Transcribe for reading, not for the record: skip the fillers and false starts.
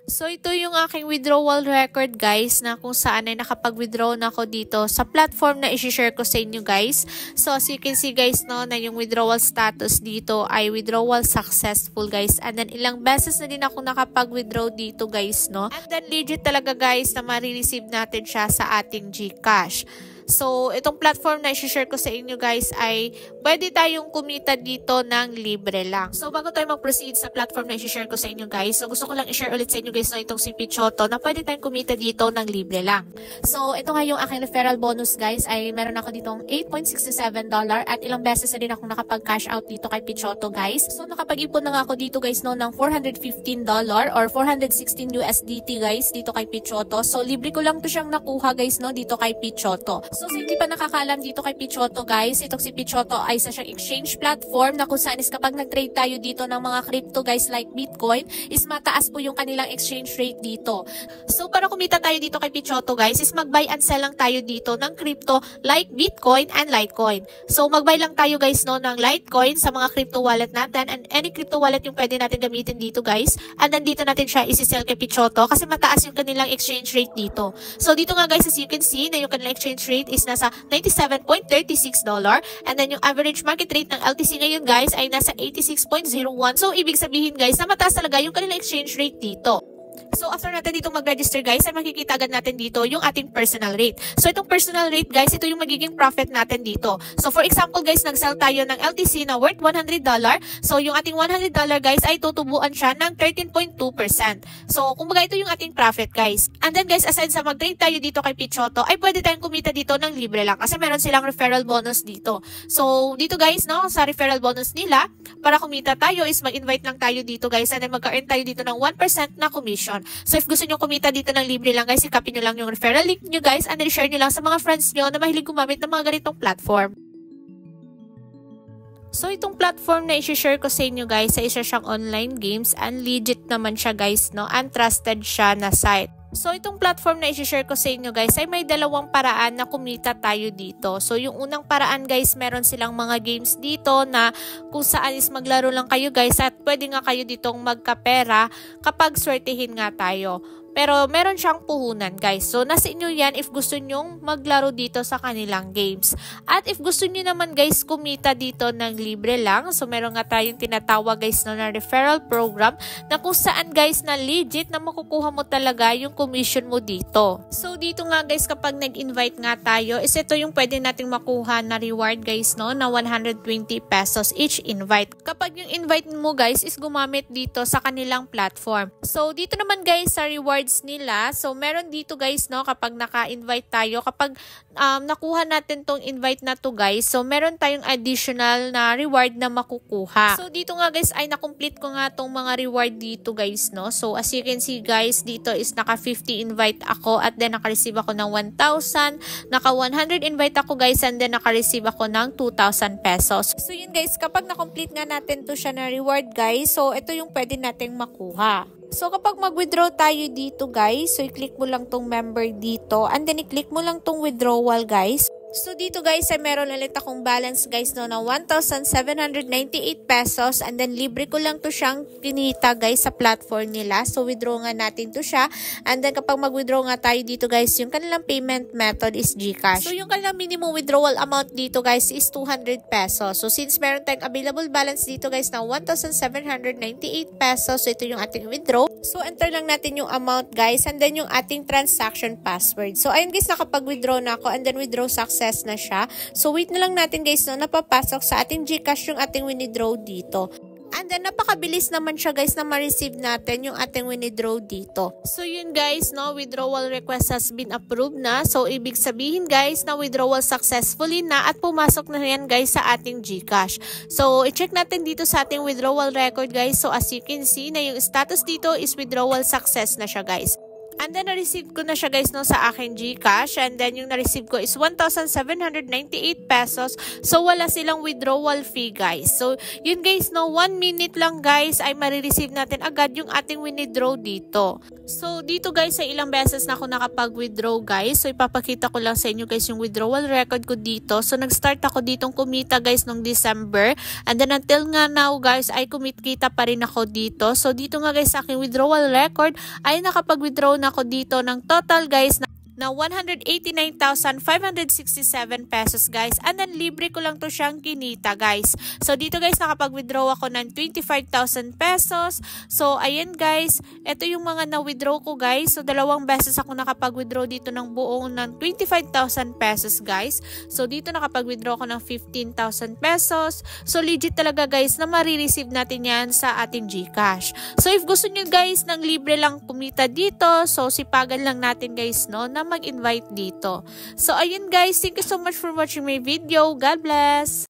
So, ito yung aking withdrawal record guys na kung saan ay nakapag-withdraw na ako dito sa platform na isi-share ko sa inyo guys. So, as you can see guys no, na yung withdrawal status dito ay withdrawal successful guys. And then, ilang beses na din ako nakapag-withdraw dito guys no. And then, legit talaga guys na marireceive natin siya sa ating GCash. So, itong platform na i-share ko sa inyo guys ay pwede tayong kumita dito ng libre lang. So, bago tayo mag-proceed sa platform na i-share ko sa inyo guys, so gusto ko lang i-share ulit sa inyo guys na itong si Pichoto na pwede tayong kumita dito ng libre lang. So, ito nga yung aking referral bonus guys ay meron ako ditong $8.67 at ilang beses na din ako nakapag-cash out dito kay Pichoto guys. So, nakapag-ipon na nga ako dito guys no ng $415 or 416 USDT guys dito kay Pichoto. So, libre ko lang to siyang nakuha guys no dito kay Pichoto. So, hindi pa nakakaalam dito kay Pichoto guys, itong si Pichoto ay isa siyang exchange platform na kung saan is kapag nag-trade tayo dito ng mga crypto guys like Bitcoin, is mataas po yung kanilang exchange rate dito. So, para kumita tayo dito kay Pichoto guys, is mag-buy and sell lang tayo dito ng crypto like Bitcoin and Litecoin. So, mag-buy lang tayo guys no ng Litecoin sa mga crypto wallet natin and any crypto wallet yung pwede natin gamitin dito guys. And then dito natin siya isi-sell kay Pichoto kasi mataas yung kanilang exchange rate dito. So, dito nga guys as you can see na yung kanilang exchange rate is nasa $97.36 and then yung average market rate ng LTC ngayon guys ay nasa 86.01. So ibig sabihin guys na mataas talaga yung kanilang exchange rate dito. So, after natin dito mag-register guys, ay makikita agad natin dito yung ating personal rate. So, itong personal rate guys, ito yung magiging profit natin dito. So, for example guys, nag-sell tayo ng LTC na worth $100. So, yung ating $100 guys ay tutubuan siya ng 13.2%. So, kumbaga ito yung ating profit guys. And then guys, aside sa mag-trade tayo dito kay Pichoto, ay pwede tayong kumita dito ng libre lang kasi meron silang referral bonus dito. So, dito guys, no, sa referral bonus nila, para kumita tayo is mag-invite lang tayo dito guys and then magka-earn tayo dito ng 1% na commission. So, if gusto nyo kumita dito ng libre lang guys, ikapin nyo lang yung referral link nyo guys and then share nyo lang sa mga friends nyo na mahilig gumamit ng mga ganitong platform. So, itong platform na i-share ko sa inyo guys ay isa siyang online games and legit naman siya guys, no? And trusted siya na site. So, itong platform na i-share ko sa inyo guys ay may dalawang paraan na kumita tayo dito. So, yung unang paraan guys, meron silang mga games dito na kung saan is maglaro lang kayo guys at pwede nga kayo ditong magkapera kapag swertihin nga tayo. Pero meron siyang puhunan guys. So, nasa inyo yan if gusto nyong maglaro dito sa kanilang games. At if gusto nyo naman guys kumita dito ng libre lang. So, meron nga tayong tinatawag guys no, na referral program na kung saan guys na legit na makukuha mo talaga yung commission mo dito. So, dito nga guys kapag nag-invite nga tayo is ito yung pwede nating makuha na reward guys no, na 120 pesos each invite. Kapag yung invite mo guys is gumamit dito sa kanilang platform. So, dito naman guys sa reward nila. So, meron dito guys, no, kapag naka-invite tayo, kapag nakuha natin tong invite na to guys, so meron tayong additional na reward na makukuha. So, dito nga guys, ay na-complete ko nga tong mga reward dito guys, no. So, as you can see guys, dito is naka 50 invite ako at then naka-receive ako ng 1,000, naka 100 invite ako guys and then naka-receive ako ng 2,000 pesos. So, yun guys, kapag na-complete nga natin to siya na reward guys, so ito yung pwede nating makuha. So, kapag mag-withdraw tayo dito guys, so i-click mo lang tong member dito and then i-click mo lang tong withdrawal guys. So, dito guys ay meron ulit akong balance guys no na 1,798 pesos and then libre ko lang to siyang kinita guys sa platform nila. So, withdraw nga natin to siya and then kapag mag-withdraw nga tayo dito guys, yung kanilang payment method is GCash. So, yung kanilang minimum withdrawal amount dito guys is 200 pesos. So, since meron tayong available balance dito guys na 1,798 pesos, so ito yung ating withdraw. So, enter lang natin yung amount guys and then yung ating transaction password. So, ayun guys, nakapag-withdraw na ako and then withdraw success na siya. So, wait na lang natin guys no, napapasok sa ating GCash yung ating withdraw dito. And then, napakabilis naman siya guys na ma-receive natin yung ating withdraw dito. So, yun guys, no, withdrawal request has been approved na. So, ibig sabihin guys na withdrawal successfully na at pumasok na yan guys sa ating GCash. So, i-check natin dito sa ating withdrawal record guys. So, as you can see na yung status dito is withdrawal success na siya guys. And And then, na-receive ko na siya guys no sa aking GCash. And then, yung na-receive ko is 1,798 pesos. So, wala silang withdrawal fee guys. So, yun guys no, 1 minute lang guys ay marireceive natin agad yung ating withdraw dito. So, dito guys ay ilang beses na ako nakapag-withdraw guys. So, ipapakita ko lang sa inyo guys yung withdrawal record ko dito. So, nag-start ako ditong kumita guys nung December. And then, until nga now guys ay kumikita pa rin ako dito. So, dito nga guys sa aking withdrawal record ay nakapag-withdraw na ako dito ng total guys na 189,567 pesos guys. And then libre ko lang to siyang kinita guys. So dito guys nakapag-withdraw ako ng 25,000 pesos. So ayan guys, ito yung mga na-withdraw ko guys. So 2 beses ako nakapag-withdraw dito ng buong ng 25,000 pesos guys. So dito nakapag-withdraw ako ng 15,000 pesos. So legit talaga guys na marireceive natin yan sa ating GCash. So if gusto nyo guys ng libre lang kumita dito, so sipagan lang natin guys no na mag-invite dito. So ayun guys, thank you so much for watching my video. God bless!